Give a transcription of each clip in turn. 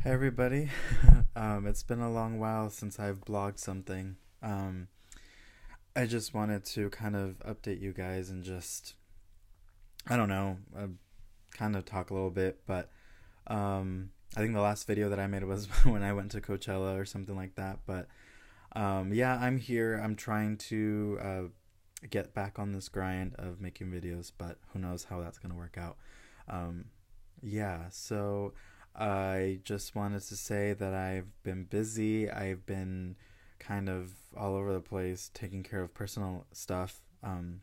Hey everybody. It's been a long while since I've blogged something. I just wanted to kind of update you guys and just, I don't know, kind of talk a little bit. But I think the last video that I made was when I went to Coachella or something like that. But yeah, I'm here. I'm trying to get back on this grind of making videos, but who knows how that's going to work out. Um, yeah, so I just wanted to say that I've been busy. I've been kind of all over the place taking care of personal stuff. And,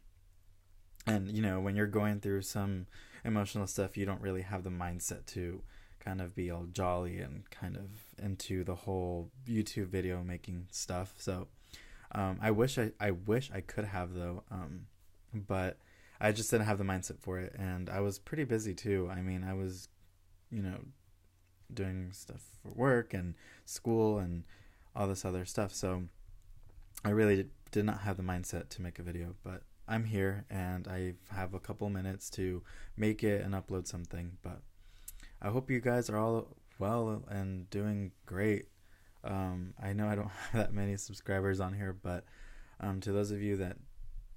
when you're going through some emotional stuff, you don't really have the mindset to kind of be all jolly and kind of into the whole YouTube video making stuff. So I wish I could have though, but I just didn't have the mindset for it, and I was pretty busy too. I mean, I was, you know, doing stuff for work and school and all this other stuff. So I really did not have the mindset to make a video, but I'm here and I have a couple minutes to make it and upload something. But I hope you guys are all well and doing great. I know I don't have that many subscribers on here, but to those of you that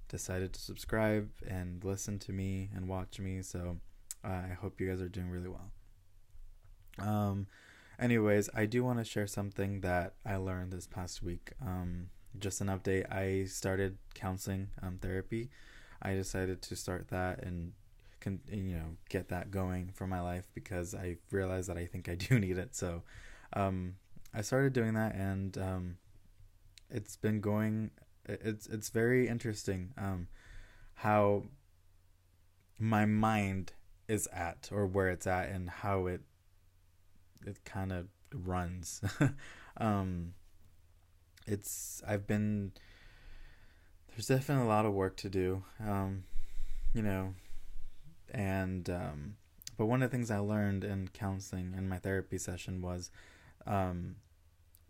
decided to subscribe and listen to me and watch me, so I hope you guys are doing really well. Um, Anyways, I do want to share something that I learned this past week. Just an update. I started counseling therapy. I decided to start that and get that going for my life because I realized that I think I do need it. So um, I started doing that, and it's been going. It's very interesting how my mind is at, or where it's at, and how it kind of runs. um, it's I've been There's definitely a lot of work to do, you know, and but one of the things I learned in counseling in my therapy session was um,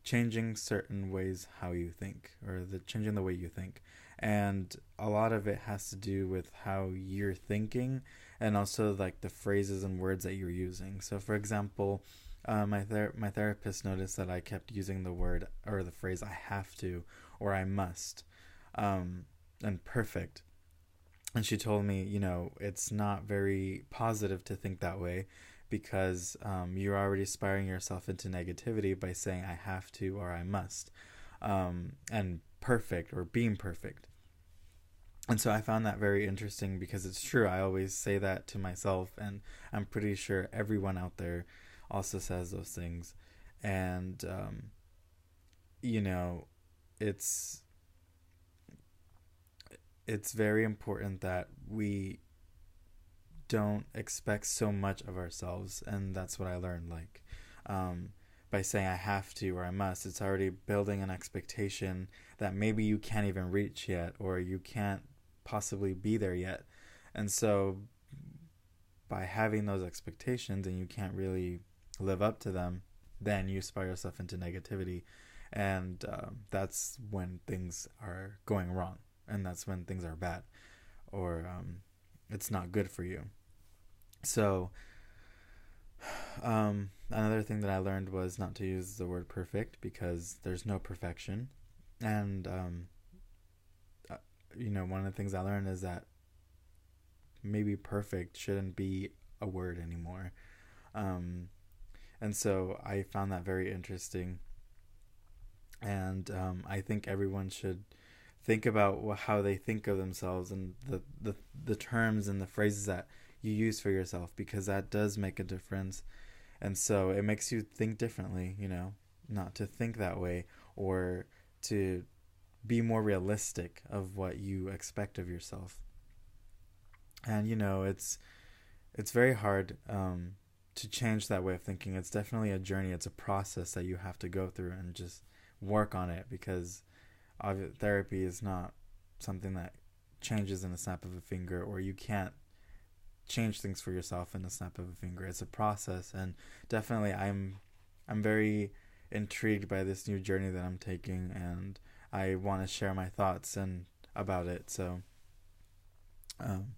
changing certain ways how you think, or the changing the way you think, and a lot of it has to do with how you're thinking, and also like the phrases and words that you're using. So for example, my therapist noticed that I kept using the word or the phrase "I have to" or "I must," um, and "perfect." And she told me, it's not very positive to think that way because you're already spiraling yourself into negativity by saying "I have to" or "I must," and "perfect" or "being perfect." And so I found that very interesting because it's true. I always say that to myself, and I'm pretty sure everyone out there also says those things. And, you know, it's it's very important that we don't expect so much of ourselves, and that's what I learned. Like, um, by saying "I have to" or "I must," it's already building an expectation that maybe you can't even reach yet, or you can't possibly be there yet. And so by having those expectations and you can't really live up to them, then you spiral yourself into negativity, and that's when things are going wrong, and that's when things are bad, or it's not good for you. So another thing that I learned was not to use the word perfect because there's no perfection. And uh, one of the things I learned is that maybe perfect shouldn't be a word anymore. Um, and so I found that very interesting. And I think everyone should think about how they think of themselves, and the terms and the phrases that you use for yourself, because that does make a difference. And so it makes you think differently, not to think that way, or to be more realistic of what you expect of yourself. And it's very hard to change that way of thinking. It's definitely a journey. It's a process that you have to go through and just work on it, because therapy is not something that changes in a snap of a finger, or you can't change things for yourself in a snap of a finger. It's a process, and definitely I'm very intrigued by this new journey that I'm taking, and I want to share my thoughts and about it. So um,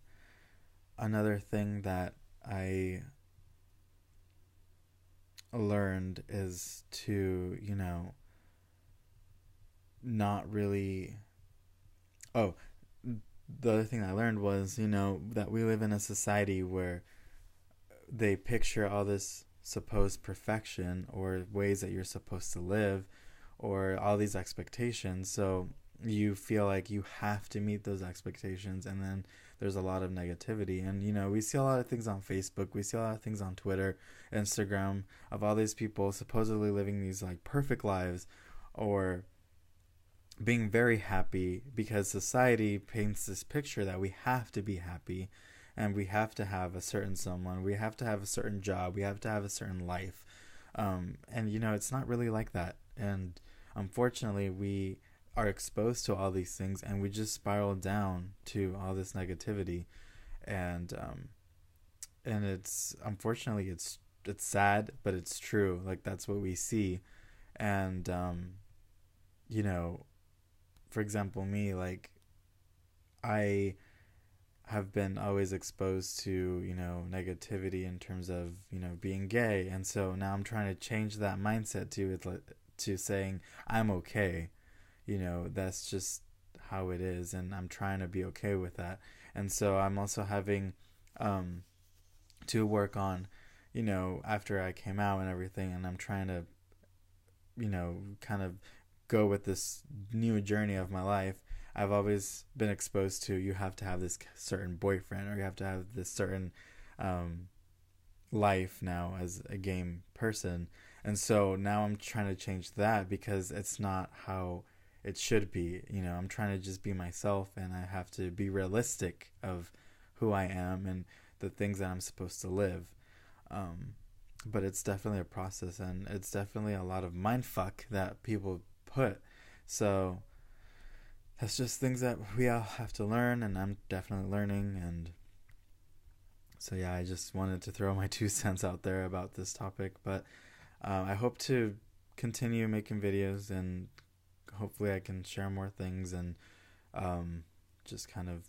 another thing that I learned is to, not really. Oh, the other thing I learned was, that we live in a society where they picture all this supposed perfection or ways that you're supposed to live or all these expectations. So you feel like you have to meet those expectations, and then there's a lot of negativity. And we see a lot of things on Facebook, we see a lot of things on Twitter, Instagram, of all these people supposedly living these like perfect lives or being very happy because society paints this picture that we have to be happy and we have to have a certain someone, we have to have a certain job, we have to have a certain life. And it's not really like that. And unfortunately, we are exposed to all these things and we just spiral down to all this negativity. And it's unfortunately it's sad, but it's true. Like that's what we see. And you know, for example, me, like I have been always exposed to, negativity in terms of, being gay. And so now I'm trying to change that mindset to saying I'm okay. That's just how it is, and I'm trying to be okay with that. And so I'm also having to work on, after I came out and everything, and I'm trying to, kind of go with this new journey of my life. I've always been exposed to you have to have this certain boyfriend or you have to have this certain um, life now as a game person. And so now I'm trying to change that because it's not how it should be. I'm trying to just be myself, and I have to be realistic of who I am and the things that I'm supposed to live. Um, but it's definitely a process, and it's definitely a lot of mind fuck that people put. So that's just things that we all have to learn, and I'm definitely learning. And so yeah, I just wanted to throw my 2 cents out there about this topic. But I hope to continue making videos, and hopefully I can share more things and just kind of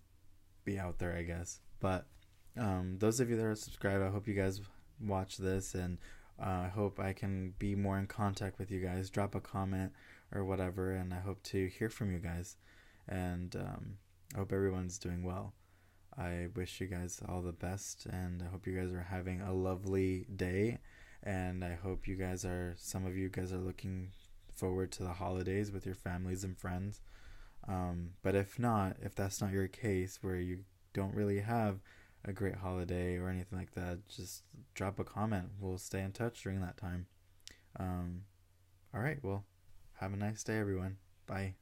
be out there, I guess. But those of you that are subscribed, I hope you guys watch this, and I hope I can be more in contact with you guys. Drop a comment or whatever, and I hope to hear from you guys. And I hope everyone's doing well. I wish you guys all the best, and I hope you guys are having a lovely day. And I hope some of you guys are looking forward to the holidays with your families and friends. But if that's not your case, where you don't really have a great holiday or anything like that, just drop a comment. We'll stay in touch during that time. All right, well, have a nice day, everyone. Bye.